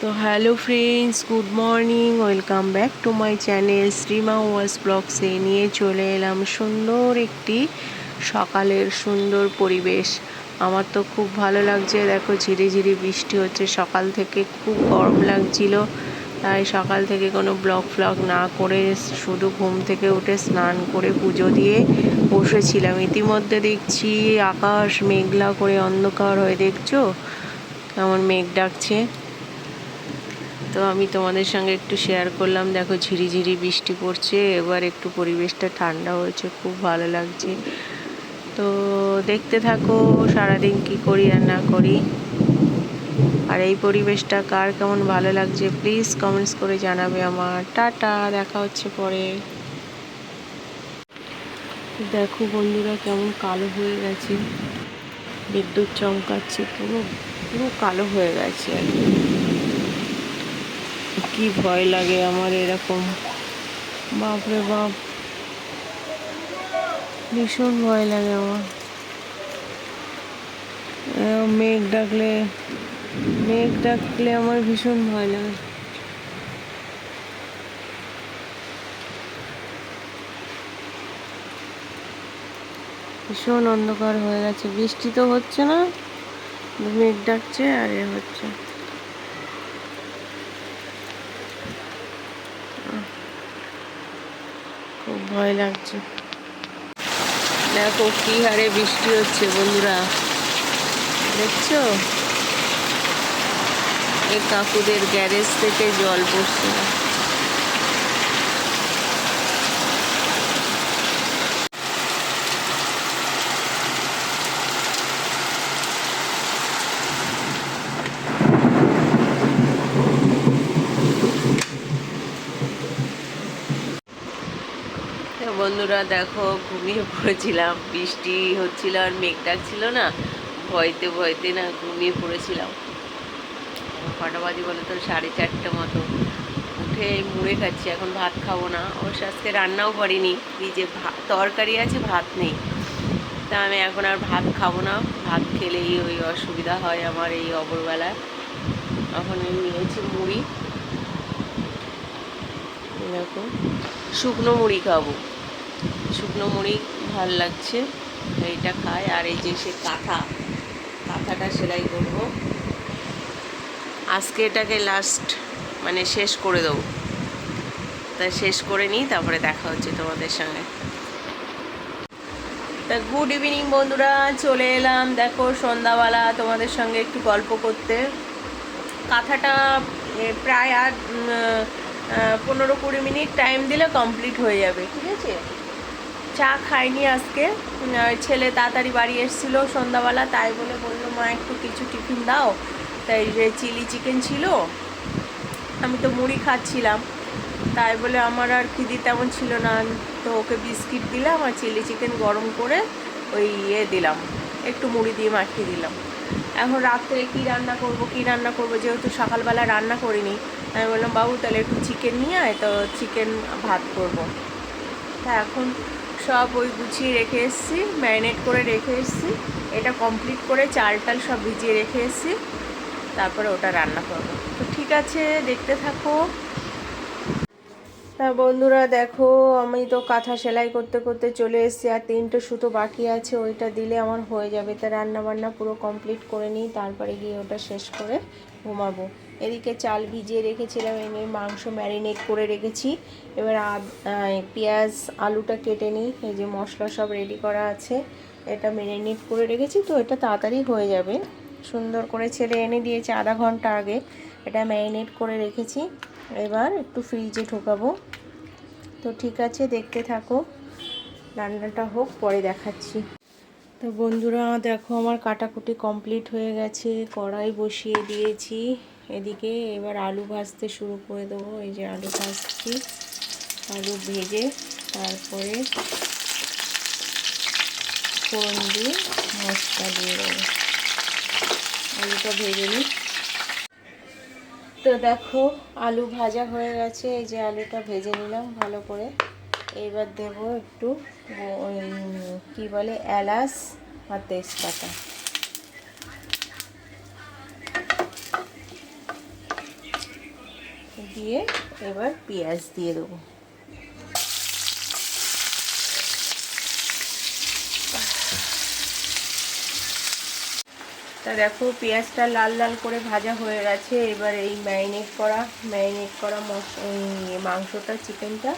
তো hello friends, good morning, welcome back to my channel Shrima ওয়াস ব্লগসে। নিয়ে চলে এলাম সুন্দর একটি সকালের সুন্দর পরিবেশ। আমার তো খুব ভালো লাগছে। দেখো ঝিরিঝিরি বৃষ্টি হচ্ছে, সকাল থেকে খুব গরম লাগছিল, তাই সকাল থেকে কোনো ব্লগ ফ্লগ না করে শুধু ঘুম থেকে উঠে স্নান করে পুজো দিয়ে বসেছিলাম। ইতিমধ্যে দেখছি আকাশ মেঘলা করে অন্ধকার হয়ে, দেখছো কেমন মেঘ ডাকছে। তো আমি তোমাদের সঙ্গে একটু শেয়ার করলাম। দেখো ঝিরিঝিরি বৃষ্টি পড়ছে, এবার একটু পরিবেশটা ঠান্ডা হয়েছে, খুব ভালো লাগছে। তো দেখতে থাকো সারাদিন কি করি আর না করি, আর এই পরিবেশটা কার কেমন ভালো লাগছে প্লিজ কমেন্টস করে জানাবে আমার। টাটা, দেখা হচ্ছে পরে। দেখো বন্ধুরা কেমন কালো হয়ে গেছে, বিদ্যুৎ চমকাচ্ছে, পুরো পুরো কালো হয়ে গেছে আর কি ভয় লাগে আমার এরকম, বাপরে বাপ, ভীষণ ভয় লাগে আমার। মেঘ ডাকলে আমার ভীষণ ভয় লাগে। ভীষণ অন্ধকার হয়ে গেছে, বৃষ্টি তো হচ্ছে না, মেঘ ডাকছে আর এ হচ্ছে। খুব ভয় লাগছে। দেখো কি হারে বৃষ্টি হচ্ছে বন্ধুরা, দেখছো? এই কাকুদের গ্যারেজ থেকে জল পড়ছে না। বন্ধুরা দেখো ঘুমিয়ে পড়েছিলাম, বৃষ্টি হচ্ছিল আর মেঘ ডাকছিল না, ভয়তে ভয়তে না ঘুমিয়ে পড়েছিলাম। কটা বাজে বলো তো, 4:30 মতো। উঠে মুড়ে খাচ্ছি, এখন ভাত খাবো না। অবশ্য আজকে রান্নাও করিনি, ফ্রিজে তরকারি আছে, ভাত নেই। তা আমি এখন আর ভাত খাবো না, ভাত খেলেই ওই অসুবিধা হয় আমার এই অবরবেলায়। এখন আমি নিয়েছি মুড়ি, এরকম শুকনো মুড়ি খাবো, শুকনো মুড়ি ভাল লাগছে, এইটা খাই। আর এই যে সে কাঁথাটা সেলাই করব আজকে, এটাকে লাস্ট মানে শেষ করে দেবো। তা শেষ করে নিই, তারপরে দেখা হচ্ছে তোমাদের সঙ্গে। তা গুড ইভিনিং বন্ধুরা, চলে এলাম দেখো সন্ধ্যাবেলা তোমাদের সঙ্গে একটু গল্প করতে। কাঁথাটা প্রায় আর 15-20 মিনিট টাইম দিলে কমপ্লিট হয়ে যাবে, ঠিক আছে। চা খাইনি আজকে, ছেলে তাড়াতাড়ি বাড়ি এসেছিলো সন্ধ্যাবেলা, তাই বলে বললো মা একটু কিছু টিফিন দাও। তাই চিলি চিকেন ছিল, আমি তো মুড়ি খাচ্ছিলাম, তাই বলে আমার আর খিদি তেমন ছিল না। তো ওকে বিস্কিট দিলাম আর চিলি চিকেন গরম করে ওই দিলাম, একটু মুড়ি দিয়ে মাখিয়ে দিলাম। এখন রাত্রে কী রান্না করব, যেহেতু সকালবেলা রান্না করিনি, আমি বললাম বাবু তাহলে একটু চিকেন নিয়ে আয়, তো চিকেন ভাত করব। তা এখন সব ওই গুছিয়ে রেখে এসেছি, ম্যারিনেট করে রেখে এসেছি, এটা কমপ্লিট করে চাল টাল সব ভিজিয়ে রেখে এসেছি, তারপরে ওটা রান্না করব। তো ঠিক আছে, দেখতে থাকো। তা বন্ধুরা দেখো, আমি তো কাঁথা সেলাই করতে করতে চলে এসেছি, আর 3টে সুতো বাকি আছে, ওইটা দিলে আমার হয়ে যাবে। তা রান্না বান্না পুরো কমপ্লিট করে নিই, তারপরে গিয়ে ওটা শেষ করে ঘুমাবো। এদিকে চাল ভিজিয়ে রেখেছিলাম, এনে মাংস ম্যারিনেট করে রেখেছি। এবার পেঁয়াজ আলুটা কেটে নিই, এই যে মশলা সব রেডি করা আছে, এটা ম্যারিনেট করে রেখেছি, তো এটা তাড়াতাড়ি হয়ে যাবে। সুন্দর করে ছেড়ে এনে দিয়েছে আধা ঘন্টা আগে, এটা ম্যারিনেট করে রেখেছি, এবার একটু ফ্রিজে ঢোকাবো। তো ঠিক আছে, দেখতে থাকো, রান্নাটা হোক, পরে দেখাচ্ছি। তো বন্ধুরা দেখো আমার কাটাকুটি কমপ্লিট হয়ে গেছে, কড়াই বসিয়ে দিয়েছি এদিকে। এবার আলু ভাজতে শুরু করে দেবো, এই যে আলু ভাজছি, আলু ভেজে তারপরে ফোড়ন দিয়ে মশলা দিয়ে দেবো। আলুটা ভেজে নিই। তো দেখো আলু ভাজা হয়ে গেছে, এই যে আলুটা ভেজে নিলাম ভালো করে। এবার দেব একটু ওই কী বলে এলাচ আর তেজপাতা। দিয়ে এবার পেঁয়াজ দিয়ে দেবো। তা দেখো পেঁয়াজটা লাল লাল করে ভাজা হয়ে গেছে। এবার এই ম্যারিনেট করা মাংসটা, চিকেনটা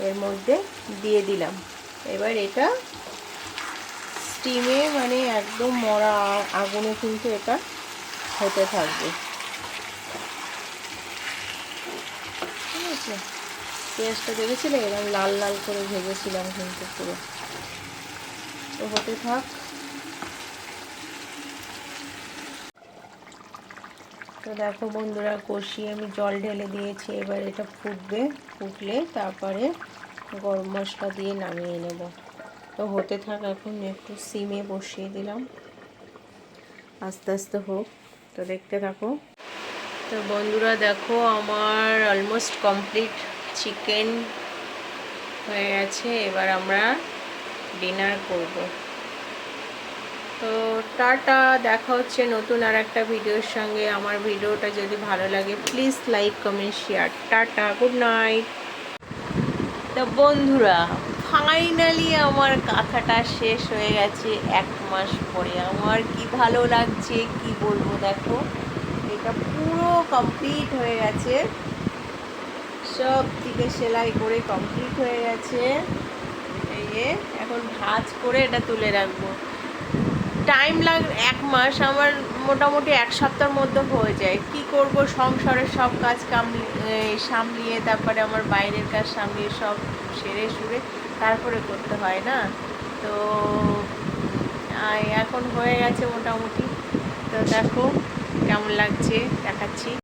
এর মধ্যে দিয়ে দিলাম। এবার এটা স্টিমে মানে একদম মরা আগুনে কিন্তু এটা হতে থাকবে, ঠিক আছে? পেঁয়াজটা দেখেছিলে এরকম লাল লাল করে ভেজেছিলাম কিন্তু পুরো। তো হতে থাক। তো দেখো বন্ধুরা, কষিয়ে আমি জল ঢেলে দিয়েছি। এবার এটা ফুটলে তারপরে গরম মশলা দিয়ে নামিয়ে নেব। তো হতে থাক, এখন একটু সিমে বসিয়ে দিলাম, আস্তে আস্তে হোক। তো দেখতে থাকো। তো বন্ধুরা দেখো, আমার অলমোস্ট কমপ্লিট চিকেন হয়ে গেছে। এবার আমরা ডিনার করব। তো টাটা, দেখা হচ্ছে নতুন আর একটা ভিডিওর সঙ্গে। আমার ভিডিওটা যদি ভালো লাগে please like, comment, share. Tata, good night. তো বন্ধুরা, ফাইনালি আমার কাঁথাটা শেষ হয়ে গেছে 1 মাস পরে। আমার কি ভালো লাগছে কি বলবো। দেখো এটা পুরো কমপ্লিট হয়ে গেছে, সব দিকে সেলাই করে কমপ্লিট হয়ে গেছে। এই যে এখন ভাঁজ করে এটা তুলে রাখবো। টাইম লাগে 1 মাস, আমার মোটামুটি 1 সপ্তাহের মধ্যে হয়ে যায়। কি করব, সংসারের সব কাজ সামলিয়ে, তারপরে আমার বাইরের কাজ সামলিয়ে সব সেরে সুরে তারপরে করতে হয় না। তো এখন হয়ে গেছে মোটামুটি। তো দেখো কেমন লাগছে দেখাচ্ছি।